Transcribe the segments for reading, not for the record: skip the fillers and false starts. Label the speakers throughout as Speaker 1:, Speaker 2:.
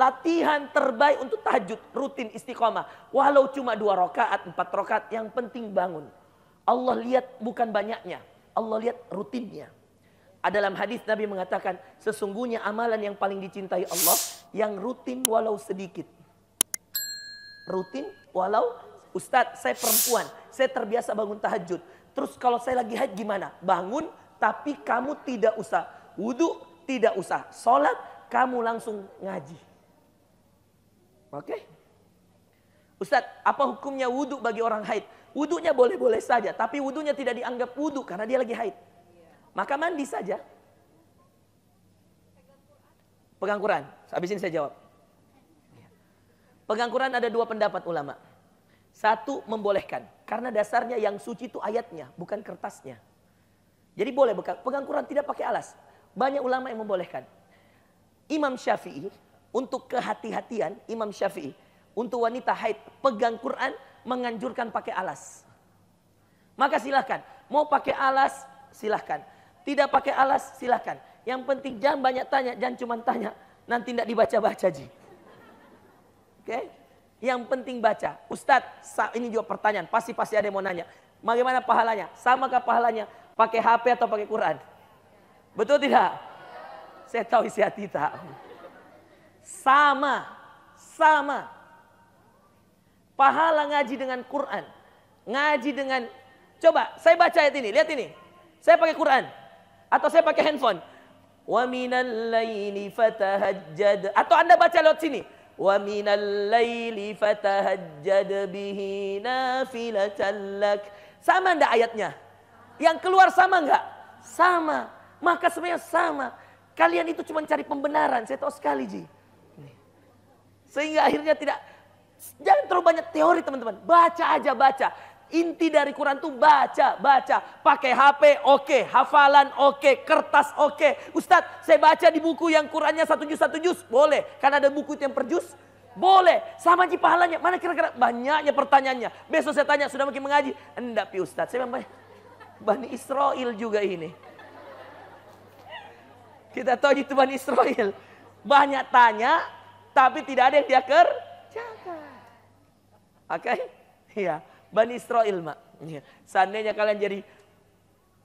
Speaker 1: latihan terbaik untuk tahajud, rutin istiqomah. Walau cuma 2 rakaat, 4 rakaat, yang penting bangun. Allah lihat bukan banyaknya, Allah lihat rutinnya. Dalam hadis Nabi mengatakan, sesungguhnya amalan yang paling dicintai Allah yang rutin walau sedikit. Rutin walau, Ustadz saya perempuan, saya terbiasa bangun tahajud. Terus kalau saya lagi haid gimana? Bangun tapi kamu tidak usah wudu, tidak usah sholat, kamu langsung ngaji. Oke? Ustadz, apa hukumnya wudu bagi orang haid? Wudunya boleh-boleh saja, tapi wudunya tidak dianggap wudu karena dia lagi haid. Maka mandi saja. Pegang Quran. Habis ini saya jawab. Pegang Quran ada 2 pendapat ulama. Satu, membolehkan. Karena dasarnya yang suci itu ayatnya, bukan kertasnya. Jadi boleh pegang Quran tidak pakai alas. Banyak ulama yang membolehkan. Imam Syafi'i, untuk kehati-hatian, Imam Syafi'i, untuk wanita haid, pegang Quran, menganjurkan pakai alas. Maka silahkan. Mau pakai alas, silahkan. Tidak pakai alas, silahkan. Yang penting jangan banyak tanya, jangan cuma tanya. Nanti tidak dibaca-baca, Ji. Oke? Yang penting baca. Ustadz, ini juga pertanyaan. Pasti ada yang mau nanya. Bagaimana pahalanya? Samakah pahalanya pakai HP atau pakai Quran? Betul tidak? Saya tahu isi hati tak. Sama. Pahala ngaji dengan Quran. Ngaji dengan... Coba, saya baca ayat ini. Lihat ini. Saya pakai Quran. Atau saya pakai handphone. Wa minal laili fatahajjad. Atau Anda baca lewat sini. Wa minal laili fatahajjad bihi nafilatan lak. Sama enggak ayatnya? Yang keluar sama enggak? Sama. Maka sebenarnya sama. Kalian itu cuma cari pembenaran. Saya tahu sekali, Ji. Sehingga akhirnya tidak... Jangan terlalu banyak teori, teman-teman. Baca aja, baca. Inti dari Quran tuh baca. Pakai HP, oke. Hafalan, oke. Kertas, oke. Ustadz, saya baca di buku yang Qurannya 1 juz. Boleh. Karena ada buku itu yang per juz. Boleh. Sama aja pahalanya. Mana kira-kira? Banyaknya pertanyaannya. Besok saya tanya, sudah makin mengaji? Enggak, Pi Ustadz. Saya memang Bani Israel juga ini. Kita tahu itu Bani Israel. Banyak tanya, tapi tidak ada yang dia kerjakan. Oke? Iya. Bani Israel, Mak. Seandainya kalian jadi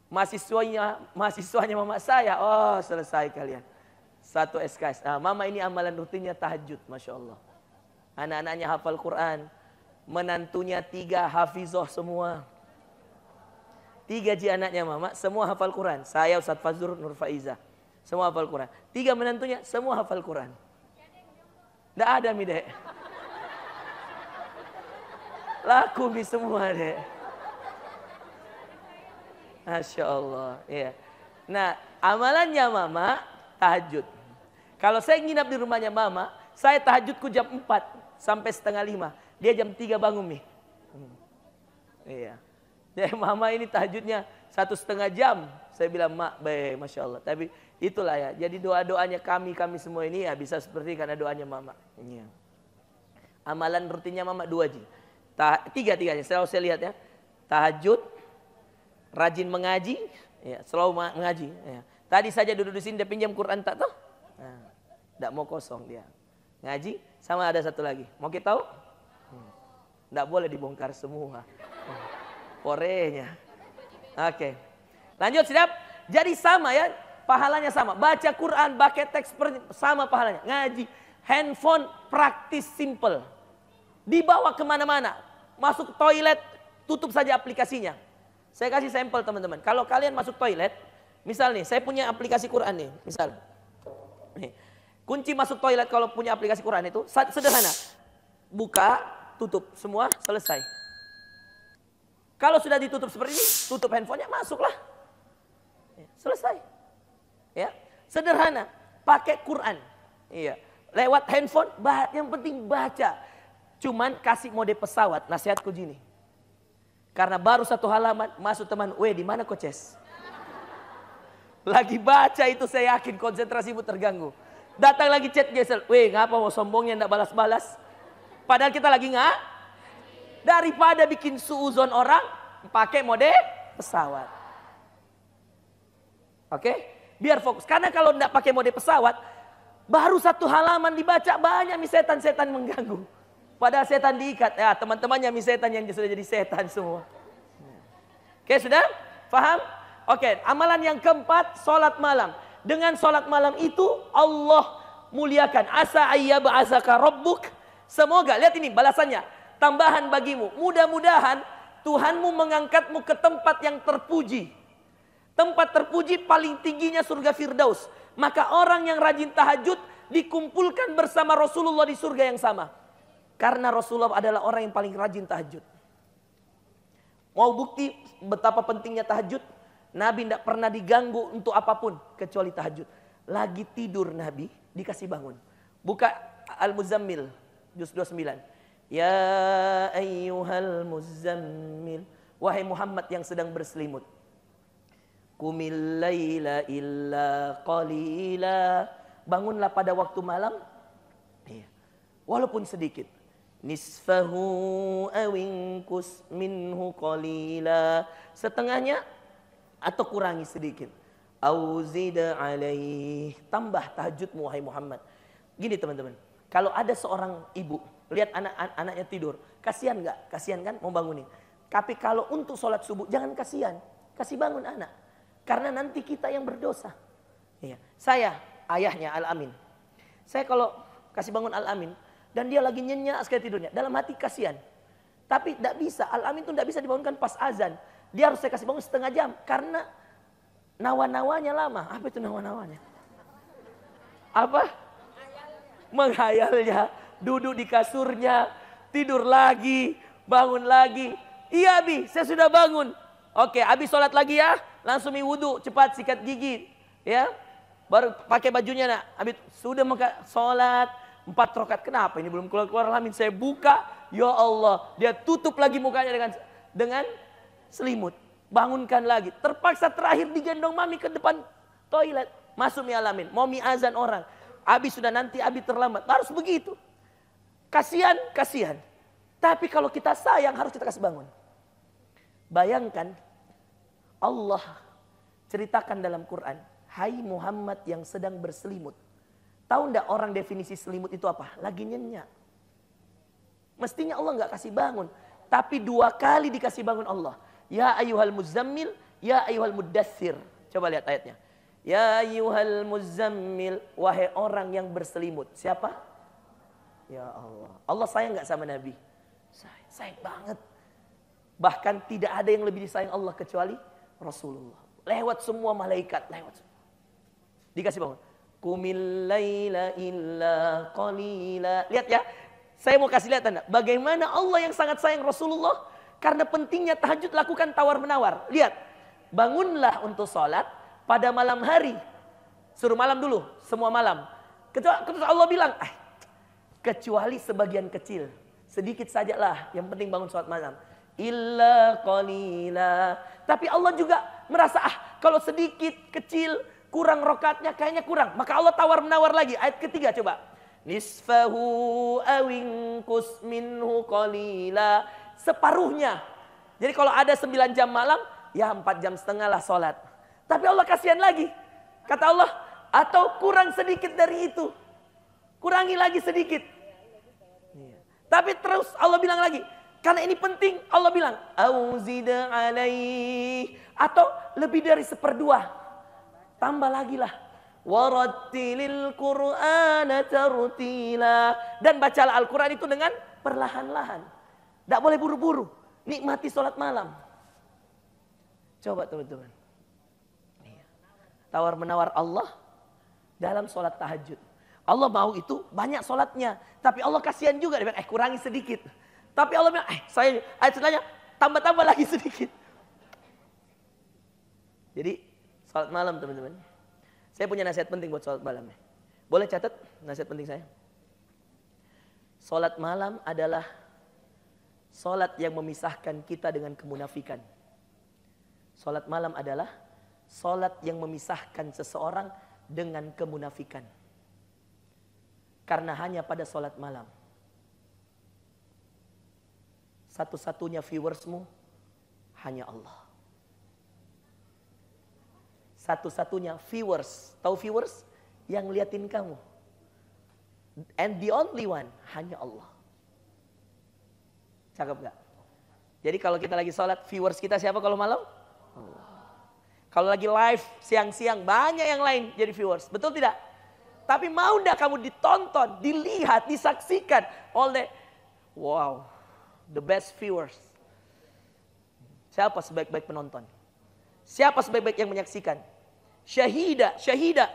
Speaker 1: mahasiswanya mama saya, oh selesai kalian. 1 SKS. Nah, mama ini amalan rutinnya tahajud, Masya Allah. Anak-anaknya hafal Quran. Menantunya 3 hafizoh semua. 3 anaknya mama, semua hafal Quran. Saya, Ustaz Fazrul, Nur Faiza. Semua hafal Quran. 3 menantunya, semua hafal Quran. Tidak ada, mi dek. Laku mi semua, dek. Masya Allah. Ya. Nah, amalannya mama, tahajud. Kalau saya nginap di rumahnya mama, saya tahajudku jam 4 sampai setengah 5. Dia jam 3 bangun, mi. Iya. Jadi mama ini tahajudnya 1,5 jam. Saya bilang, mak, baik, Masya Allah. Tapi itulah ya. Jadi doa-doanya kami semua ini ya bisa seperti karena doanya mama. Iya. Amalan rutinnya mama 2 Ji. 3-tiganya. Selalu saya lihat ya. Tahajud, rajin mengaji, ya, selalu mengaji. Ya. Tadi saja duduk di sini dia pinjam Quran tak tahu. Nah, tidak mau kosong dia. Ngaji, sama ada satu lagi. Mau kita tahu? Tidak boleh dibongkar semua. Porenya. Oke. Lanjut, siap? Jadi sama ya, pahalanya sama. Baca Quran, pakai teks sama pahalanya. Ngaji, handphone praktis simple. Dibawa kemana-mana. Masuk toilet, tutup saja aplikasinya. Saya kasih sampel teman-teman. Kalau kalian masuk toilet, misal nih, saya punya aplikasi Quran nih. Misal, nih, kunci masuk toilet kalau punya aplikasi Quran itu sederhana. Buka, tutup, semua selesai. Kalau sudah ditutup seperti ini, tutup handphonenya, masuklah. Selesai. Ya, sederhana. Pakai Quran. Iya. Lewat handphone, yang penting baca. Cuman kasih mode pesawat. Nasihatku gini. Karena baru 1 halaman, masuk teman, weh di mana Coaches? Lagi baca itu saya yakin konsentrasimu terganggu. Datang lagi chat gesel, weh ngapa mau sombongnya ndak balas-balas? Padahal kita lagi nggak. Daripada bikin suuzon orang, pakai mode pesawat. Oke? Biar fokus. Karena kalau ndak pakai mode pesawat, Baru 1 halaman dibaca banyak setan-setan mengganggu. Padahal setan diikat. Ya, teman-temannya setan yang sudah jadi setan semua. Oke, sudah? Paham? Oke, amalan yang keempat, sholat malam. Dengan sholat malam itu Allah muliakan. Asa ayyab'asaka rabbuk. Semoga, lihat ini balasannya. Tambahan bagimu. Mudah-mudahan Tuhanmu mengangkatmu ke tempat yang terpuji. Tempat terpuji paling tingginya surga Firdaus. Maka orang yang rajin tahajud dikumpulkan bersama Rasulullah di surga yang sama. Karena Rasulullah adalah orang yang paling rajin tahajud. Mau bukti betapa pentingnya tahajud? Nabi tidak pernah diganggu untuk apapun kecuali tahajud. Lagi tidur Nabi dikasih bangun. Buka Al-Muzammil juz 29. Ya ayyuhal muzammil. Wahai Muhammad yang sedang berselimut. Qumil laila illa qalila. Bangunlah pada waktu malam. Walaupun sedikit. Nisfahu awinkus minhu qalila. Setengahnya atau kurangi sedikit. Auzid alaih. Tambah tahajudmu wahai Muhammad. Gini teman-teman. Kalau ada seorang ibu lihat anaknya tidur, kasihan nggak? Kasihan kan mau bangunin. Tapi kalau untuk sholat subuh jangan kasihan, kasih bangun anak. Karena nanti kita yang berdosa. Iya. Saya ayahnya Al-Amin. Saya kalau kasih bangun Al-Amin dan dia lagi nyenyak sekali tidurnya, dalam hati kasihan. Tapi tidak bisa, Al-Amin itu tidak bisa dibangunkan pas azan. Dia harus saya kasih bangun setengah jam karena nawa-nawanya lama. Apa itu nawa-nawanya? Apa? Menghayalnya, duduk di kasurnya, tidur lagi, bangun lagi. Iya Abi, saya sudah bangun. Oke, Abi sholat lagi ya, langsung wudhu, cepat sikat gigi, ya. Baru pakai bajunya nak. Abi sudah sholat 4 rakaat. Kenapa ini belum keluar Al-Amin? Saya buka, ya Allah, dia tutup lagi mukanya dengan selimut. Bangunkan lagi. Terpaksa terakhir digendong mami ke depan toilet. Masuk mi Al-Amin, mau mi azan orang. Abi sudah nanti Abi terlambat. Harus begitu. Kasihan, kasihan. Tapi kalau kita sayang harus kita kasih bangun. Bayangkan Allah ceritakan dalam Quran. Hai Muhammad yang sedang berselimut. Tahu enggak orang definisi selimut itu apa? Lagi nyenyak. Mestinya Allah enggak kasih bangun. Tapi 2 kali dikasih bangun Allah. Ya ayyuhal muzammil, ya ayyuhal muddathir. Coba lihat ayatnya. Ya ayyuhal muzammil, wahai orang yang berselimut. Siapa? Ya Allah. Allah sayang enggak sama Nabi? Sayang banget. Bahkan tidak ada yang lebih disayang Allah kecuali Rasulullah. Lewat semua malaikat, lewat semua. Dikasih bangun. Qumil laila illa qalila. Lihat ya, saya mau kasih lihat Anda. Bagaimana Allah yang sangat sayang Rasulullah. Karena pentingnya tahajud lakukan tawar-menawar. Lihat, bangunlah untuk sholat pada malam hari. Suruh malam dulu, semua malam. Kecuali Allah bilang, kecuali sebagian kecil. Sedikit sajalah, yang penting bangun sholat malam. Illa qalila. Tapi Allah juga merasa, kalau sedikit, kecil, kurang rakaatnya, kayaknya kurang. Maka Allah tawar-menawar lagi. Ayat ketiga coba. Nisfahu awinkus minhu qalila. Separuhnya. Jadi kalau ada 9 jam malam, ya 4,5 jam lah sholat. Tapi Allah kasihan lagi. Kata Allah, atau kurang sedikit dari itu. Kurangi lagi sedikit. Tapi terus Allah bilang lagi, karena ini penting, Allah bilang, auzid alaih. Atau lebih dari 1/2. Tambah lagi lah. Warattilil Qur'ana tartila. Dan bacalah Al-Quran itu dengan perlahan-lahan. Tidak boleh buru-buru. Nikmati sholat malam. Coba teman-teman. Tawar-menawar Allah dalam sholat tahajud. Allah mau itu banyak sholatnya. Tapi Allah kasihan juga. Dia bilang, kurangi sedikit. Tapi Allah bilang, saya ayat setelahnya tambah-tambah lagi sedikit. Jadi sholat malam teman-teman. Saya punya nasihat penting buat sholat malam. Boleh catat nasihat penting saya? Sholat malam adalah sholat yang memisahkan kita dengan kemunafikan. Sholat malam adalah sholat yang memisahkan seseorang dengan kemunafikan. Karena hanya pada sholat malam, satu-satunya viewersmu hanya Allah. Satu-satunya viewers, tahu viewers? Yang liatin kamu And the only one, hanya Allah. Cakep gak? Jadi kalau kita lagi sholat, viewers kita siapa kalau malam? Allah. Kalau lagi live siang-siang, banyak yang lain jadi viewers. Betul tidak? Tapi mau enggak kamu ditonton, dilihat, disaksikan oleh, wow, the best viewers. Siapa sebaik-baik penonton? Siapa sebaik-baik yang menyaksikan? Syahida, syahida.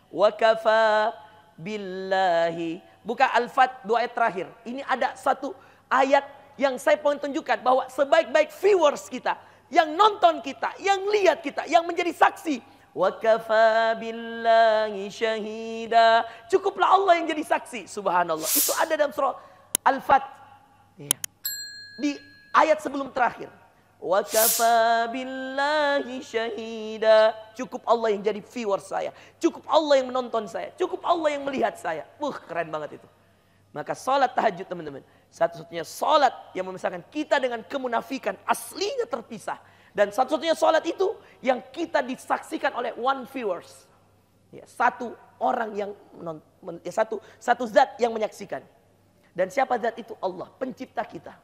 Speaker 1: Wa kafa billahi. Buka Al-Fat 2 ayat terakhir. Ini ada satu ayat yang saya mau tunjukkan bahwa sebaik-baik viewers kita, yang nonton kita, yang lihat kita, yang menjadi saksi. Wa kafa billahi syahida. Cukuplah Allah yang jadi saksi. Subhanallah. Itu ada dalam surah Al-Fat. Di ayat sebelum terakhir. Wa kafa billahi syahida. Cukup Allah yang jadi viewer saya. Cukup Allah yang menonton saya. Cukup Allah yang melihat saya. Keren banget itu. Maka salat tahajud teman-teman. Satu-satunya salat yang memisahkan kita dengan kemunafikan. Aslinya terpisah. Dan satu-satunya salat itu yang kita disaksikan oleh one viewers. Ya, satu orang yang satu zat yang menyaksikan. Dan siapa zat itu? Allah, pencipta kita.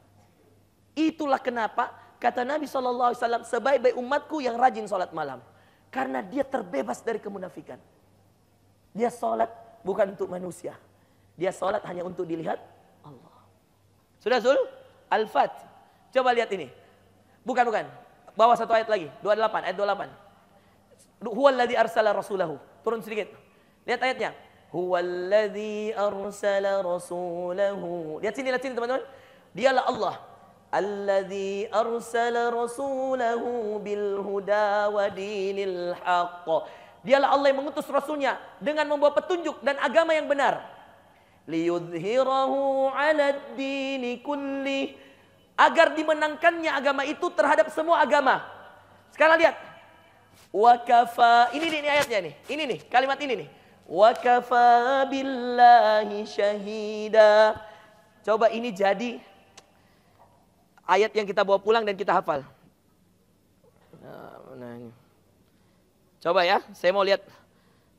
Speaker 1: Itulah kenapa kata Nabi SAW, sebaik-baik umatku yang rajin salat malam. Karena dia terbebas dari kemunafikan. Dia salat bukan untuk manusia. Dia salat hanya untuk dilihat Allah. Sudah Zul? Al-Fat. Coba lihat ini. Bukan. Bawah satu ayat lagi. 28, ayat 28. Huwallazi arsala rasulahu. Turun sedikit. Lihat ayatnya. Huwallazi arsala rasulahu. Lihat sini teman-teman. Dialah Allah. Allazi arsala rasulahu bil huda wa dinil haqq. Dialah Allah yang mengutus rasulnya dengan membawa petunjuk dan agama yang benar. Liyudhhirahu 'alad dini kulli. Agar dimenangkannya agama itu terhadap semua agama. Sekarang lihat. Wa kafa, ini ayatnya nih. Ini nih, kalimat ini nih. Wa kafa billahi syahida. Coba ini jadi ayat yang kita bawa pulang dan kita hafal. Nah. Coba ya, saya mau lihat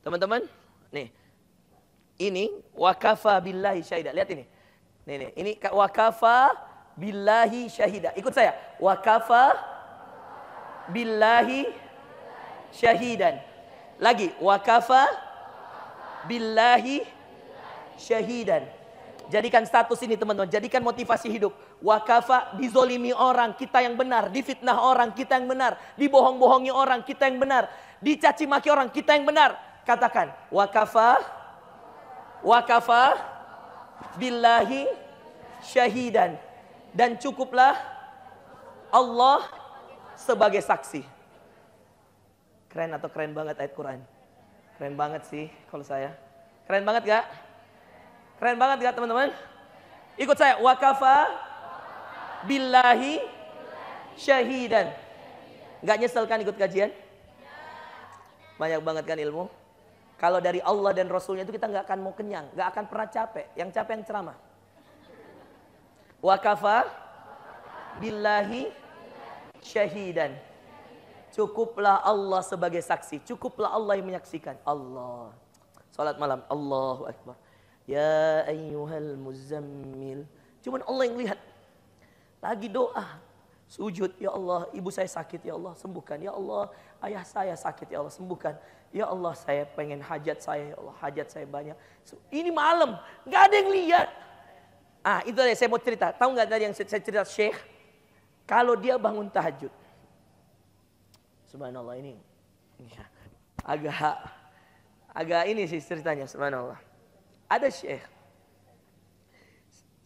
Speaker 1: teman-teman. Nih. Ini wa kafa billahi syahida. Lihat ini. Nih. Ini wa kafa billahi syahida. Ikut saya. Wa kafa billahi syahidan. Lagi. Wa kafa billahi syahidan. Jadikan status ini teman-teman. Jadikan motivasi hidup. Wa kafa, dizolimi orang, kita yang benar. Difitnah orang, kita yang benar. Dibohong-bohongi orang, kita yang benar. Dicaci maki orang, kita yang benar. Katakan. Wa kafa billahi syahidan. Dan cukuplah Allah sebagai saksi. Keren atau keren banget ayat Quran? Keren banget sih kalau saya. Keren banget gak? Keren banget gak teman-teman? Ikut saya. Wa kafa billahi syahidan. Gak nyesel kan ikut kajian? Banyak banget kan ilmu? Kalau dari Allah dan Rasulnya itu kita gak akan mau kenyang. Gak akan pernah capek. Yang capek yang ceramah. Wa kafa billahi syahidan. Cukuplah Allah sebagai saksi. Cukuplah Allah yang menyaksikan. Allah. Salat malam. Allahu Akbar. Ya ayyuhal muzammil. Cuman Allah yang lihat. Lagi doa. Sujud. Ya Allah, ibu saya sakit. Ya Allah, sembuhkan. Ya Allah, ayah saya sakit. Ya Allah, sembuhkan. Ya Allah, saya pengen hajat saya. Ya Allah, hajat saya banyak. Ini malam. Gak ada yang lihat. Itu aja saya mau cerita. Tahu nggak tadi yang saya cerita Syekh? Kalau dia bangun tahajud. Subhanallah ini. Agak ini sih ceritanya. Subhanallah. Ada Syekh.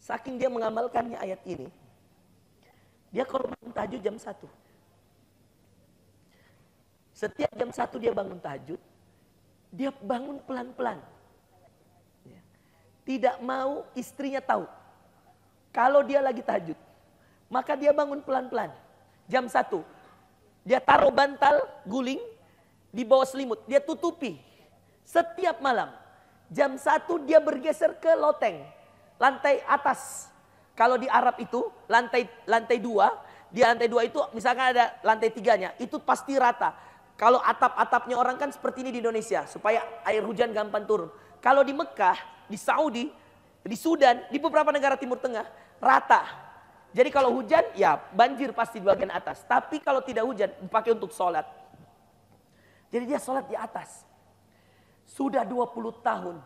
Speaker 1: Saking dia mengamalkannya ayat ini. Dia kalau bangun tahajud jam 1. Setiap jam 1 dia bangun tahajud. Dia bangun pelan-pelan. Tidak mau istrinya tahu. Kalau dia lagi tahajud, maka dia bangun pelan-pelan. Jam 1, dia taruh bantal guling di bawah selimut. Dia tutupi. Setiap malam. Jam 1 dia bergeser ke loteng. Lantai atas. Kalau di Arab itu, lantai 2. Di lantai 2 itu misalkan ada lantai 3-nya. Itu pasti rata. Kalau atap-atapnya orang kan seperti ini di Indonesia. Supaya air hujan gampang turun. Kalau di Mekah, di Saudi, Di Sudan, di beberapa negara Timur Tengah, rata. Jadi kalau hujan, ya banjir pasti di bagian atas. Tapi kalau tidak hujan, dipakai untuk sholat. Jadi dia sholat di atas. Sudah 20 tahun.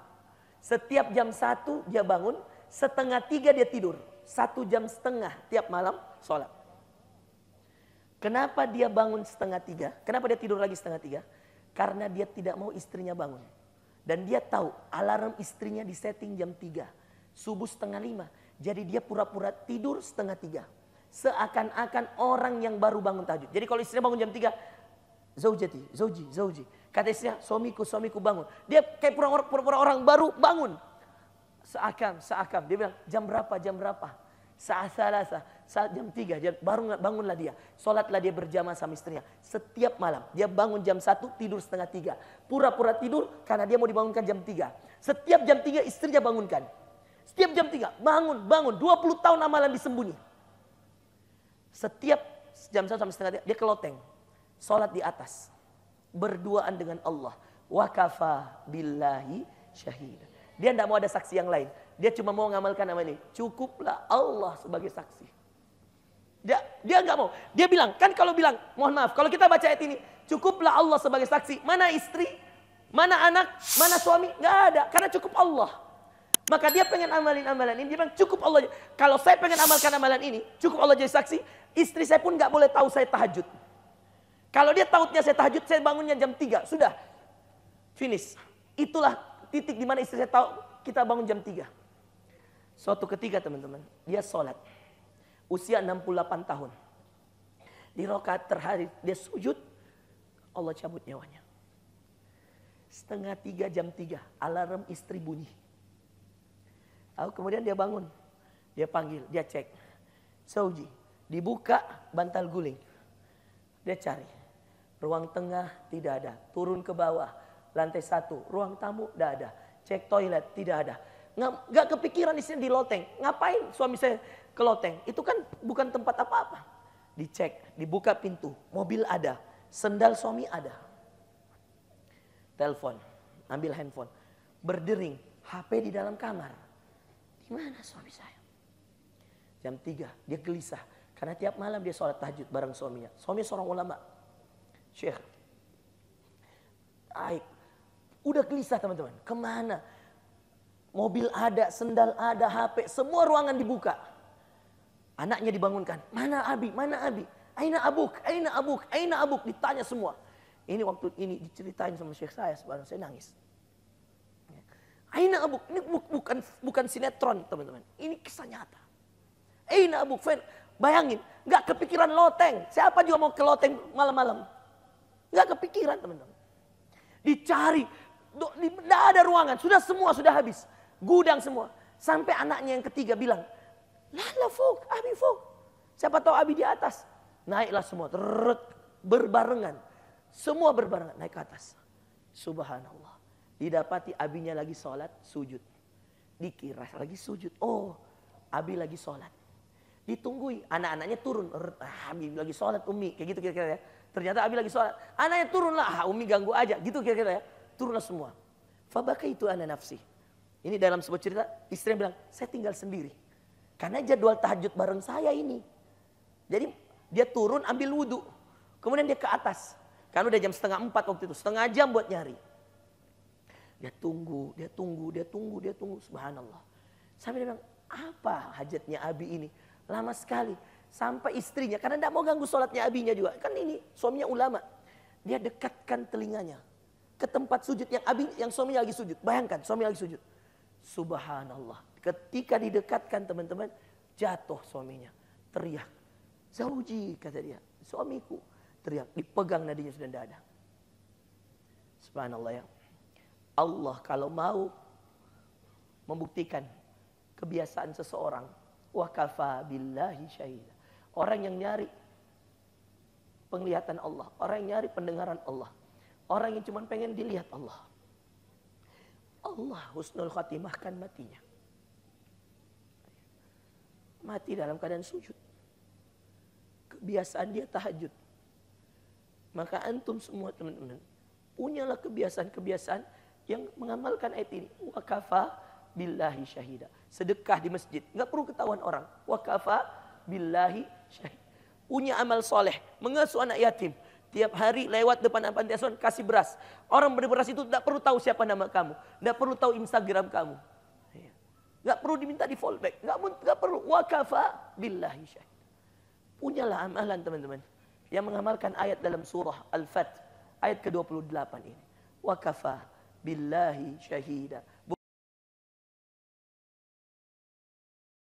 Speaker 1: Setiap jam 1 dia bangun, setengah 3 dia tidur. 1 jam setengah tiap malam sholat. Kenapa dia bangun setengah 3? Kenapa dia tidur lagi setengah 3? Karena dia tidak mau istrinya bangun. Dan dia tahu alarm istrinya disetting jam 3. Subuh setengah 5. Jadi dia pura-pura tidur setengah 3. Seakan-akan orang yang baru bangun tahajud. Jadi kalau istrinya bangun jam 3. Zaujati, zauji. Kata istrinya, suamiku bangun. Dia kayak pura-pura orang baru bangun. Seakan. Dia bilang, jam berapa? Saat jam 3. Bangunlah dia. Sholatlah dia berjamaah sama istrinya. Setiap malam. Dia bangun jam 1, tidur setengah 3. Pura-pura tidur karena dia mau dibangunkan jam 3. Setiap jam 3 istrinya bangunkan. Setiap jam 3, bangun. 20 tahun amalan disembunyi. Setiap jam 1 sampai setengah 3, dia ke loteng. Sholat di atas. Berduaan dengan Allah. Wa kafa billahi syahid. Dia tidak mau ada saksi yang lain. Dia cuma mau mengamalkan nama ini. Cukuplah Allah sebagai saksi. Dia nggak mau. Dia bilang, kan kalau bilang, mohon maaf, kalau kita baca ayat ini, cukuplah Allah sebagai saksi. Mana istri, mana anak, mana suami, nggak ada. Karena cukup Allah. Maka dia pengen amalin amalan ini. Dia bilang cukup Allah. Kalau saya pengen amalkan amalan ini, cukup Allah jadi saksi. Istri saya pun nggak boleh tahu saya tahajud. Kalau dia tahunya saya tahajud, saya bangunnya jam 3. Sudah. Finish. Itulah titik di mana istri saya tahu kita bangun jam 3. Suatu ketika teman-teman, dia sholat. Usia 68 tahun. Di rakaat terakhir dia sujud, Allah cabut nyawanya. Setengah 3 jam 3, alarm istri bunyi. Lalu kemudian dia bangun. Dia panggil, dia cek. Zauji, dibuka bantal guling. Dia cari. Ruang tengah tidak ada. Turun ke bawah. Lantai 1. Ruang tamu tidak ada. Cek toilet tidak ada. Nggak kepikiran di loteng. Ngapain suami saya ke loteng? Itu kan bukan tempat apa-apa. Dicek, dibuka pintu. Mobil ada. Sendal suami ada. Telepon. Ambil handphone. Berdering. HP di dalam kamar. Di mana suami saya? Jam 3 dia gelisah. Karena tiap malam dia sholat tahajud bareng suaminya. Suaminya seorang ulama. Syekh. Baik. Udah gelisah teman-teman. Kemana? Mobil ada, sendal ada, HP. Semua ruangan dibuka. Anaknya dibangunkan. Mana Abi? Aina abuk? Ditanya semua. Ini waktu ini diceritain sama Syekh saya. Sebenarnya saya nangis. Aina abuk, ini bukan sinetron teman-teman. Ini kisah nyata. Aina abuk, bayangin, nggak kepikiran loteng. Siapa juga mau ke loteng malam-malam? Nggak kepikiran teman-teman. Dicari, nggak ada ruangan, sudah habis, gudang semua. Sampai anaknya yang ketiga bilang, Lala Fok, Abi Fok. Siapa tahu Abi di atas. Naiklah semua, berbarengan. Semua berbarengan naik ke atas. Subhanallah. Didapati abinya lagi sholat, sujud. Dikira lagi sujud. Oh, Abi lagi sholat. Ditunggui, anak-anaknya turun. Abi lagi sholat, Umi. Kayak gitu kira-kira ya. Ternyata Abi lagi sholat. Anaknya turun lah, Umi ganggu aja. Gitu kira-kira ya. Turunlah semua. Fabaka itu anak nafsi. Ini dalam sebuah cerita, istrinya bilang, saya tinggal sendiri. Karena jadwal tahajud bareng saya ini. Jadi dia turun ambil wudhu. Kemudian dia ke atas. Karena udah jam 3:30 waktu itu. Setengah jam buat nyari. Dia tunggu. Subhanallah. Sampai dia bilang, apa hajatnya Abi ini? Lama sekali. Sampai istrinya, karena tidak mau ganggu sholatnya Abinya juga. Kan ini suaminya ulama. Dia dekatkan telinganya ke tempat sujud yang suaminya lagi sujud. Bayangkan, suami lagi sujud. Subhanallah. Ketika didekatkan teman-teman, jatuh suaminya. Teriak. Zauji, kata dia. Suamiku. Teriak. Dipegang nadinya sudah tidak ada. Subhanallah ya. Allah kalau mau membuktikan kebiasaan seseorang, wa kafa billahi syahida. Orang yang nyari penglihatan Allah, orang yang nyari pendengaran Allah, orang yang cuma pengen dilihat Allah. Allah husnul khatimah kan matinya. Mati dalam keadaan sujud. Kebiasaan dia tahajud. Maka antum semua teman-teman, punyalah kebiasaan-kebiasaan yang mengamalkan ayat ini. Wa kafa billahi syahida. sedekah di masjid, nggak perlu ketahuan orang. Wa kafa billahi syahid. Punya amal soleh, mengasuh anak yatim. Tiap hari lewat depan panti asuhan kasih beras. Orang beri beras itu tidak perlu tahu siapa nama kamu, tidak perlu tahu Instagram kamu, nggak perlu diminta di fallback, nggak perlu. Wa kafa billahi syahid. Punyalah amalan teman-teman yang mengamalkan ayat dalam surah Al-Fat ayat ke-28 ini. Wa kafa billahi syahida.